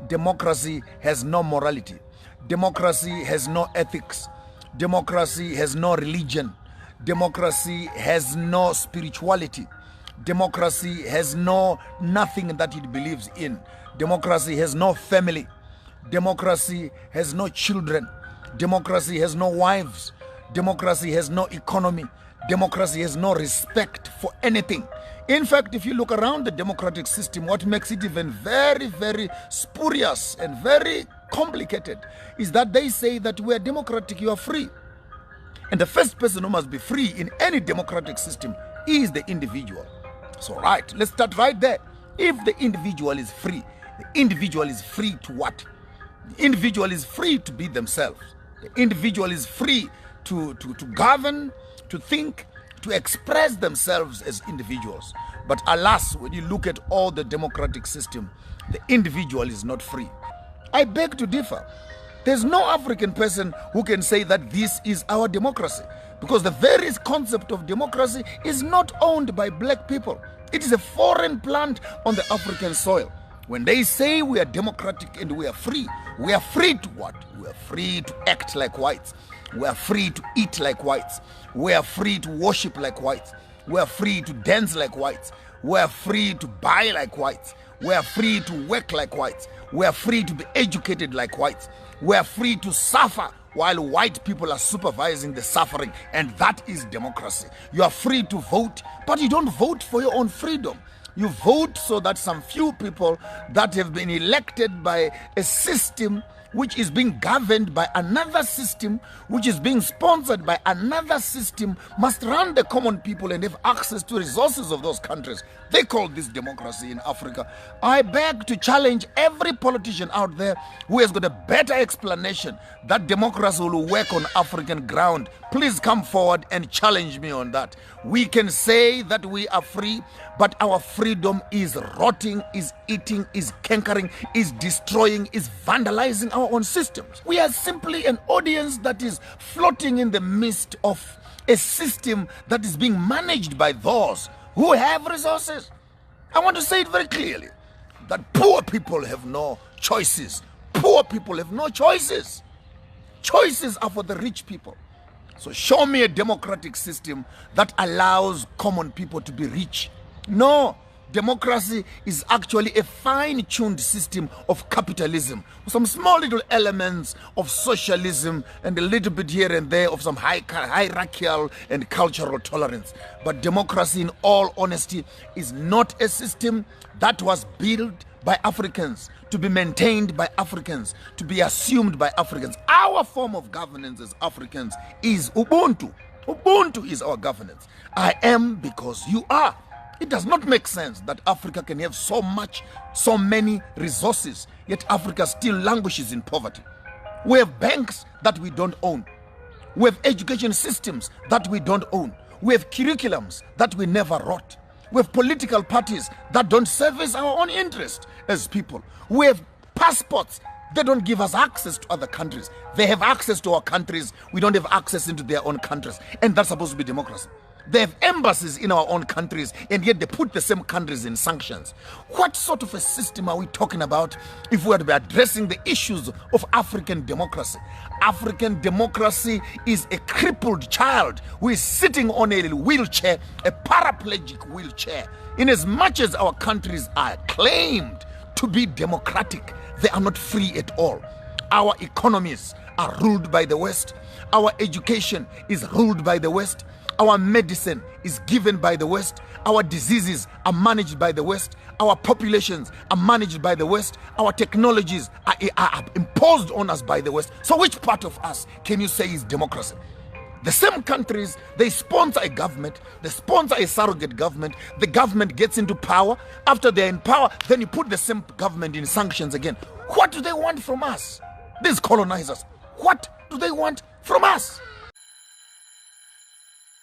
democracy has no morality. Democracy has no ethics. Democracy has no religion. Democracy has no spirituality. Democracy has nothing that it believes in. Democracy has no family. Democracy has no children. Democracy has no wives. Democracy has no economy. Democracy has no respect for anything. In fact, if you look around the democratic system, what makes it even very, very spurious and very complicated is that they say that we are democratic, you are free. And the first person who must be free in any democratic system is the individual. So right, let's start right there. If the individual is free, the individual is free to what? The individual is free to be themselves. The individual is free to govern, to think, to express themselves as individuals. But alas, when you look at all the democratic system, the individual is not free. I beg to differ. There's no African person who can say that this is our democracy, because the very concept of democracy is not owned by black people. It is a foreign plant on the African soil. When they say we are democratic and we are free to what? We are free to act like whites. We are free to eat like whites. We are free to worship like whites. We are free to dance like whites. We are free to buy like whites. We are free to work like whites. We are free to be educated like whites. We are free to suffer while white people are supervising the suffering, and that is democracy. You are free to vote, but you don't vote for your own freedom. You vote so that some few people that have been elected by a system which is being governed by another system, which is being sponsored by another system, must run the common people and have access to resources of those countries. They call this democracy in Africa. I beg to challenge every politician out there who has got a better explanation that democracy will work on African ground. Please come forward and challenge me on that. We can say that we are free, but our freedom is rotting, is eating, is cankering, is destroying, is vandalizing our own systems. We are simply an audience that is floating in the midst of a system that is being managed by those who have resources. I want to say it very clearly, that poor people have no choices. Poor people have no choices. Choices are for the rich people. So show me a democratic system that allows common people to be rich. No, democracy is actually a fine-tuned system of capitalism, with some small little elements of socialism and a little bit here and there of some hierarchical and cultural tolerance. But democracy, in all honesty, is not a system that was built by Africans, to be maintained by Africans, to be assumed by Africans. Our form of governance as Africans is Ubuntu. Ubuntu is our governance. I am because you are. It does not make sense that Africa can have so many resources, yet Africa still languishes in poverty. We have banks that we don't own. We have education systems that we don't own. We have curriculums that we never wrote. We have political parties that don't service our own interest as people. We have passports. They don't give us access to other countries. They have access to our countries. We don't have access into their own countries. And that's supposed to be democracy. They have embassies in our own countries, and yet they put the same countries in sanctions. What sort of a system are we talking about if we are to be addressing the issues of African democracy? African democracy is a crippled child who is sitting on a wheelchair, a paraplegic wheelchair. In as much as our countries are claimed to be democratic, they are not free at all. Our economies are ruled by the West. Our education is ruled by the West. Our medicine is given by the West. Our diseases are managed by the West. Our populations are managed by the West. Our technologies are imposed on us by the West. So which part of us can you say is democracy? The same countries, they sponsor a government, they sponsor a surrogate government, the government gets into power. After they're in power, then you put the same government in sanctions again. What do they want from us? These colonizers, what do they want from us?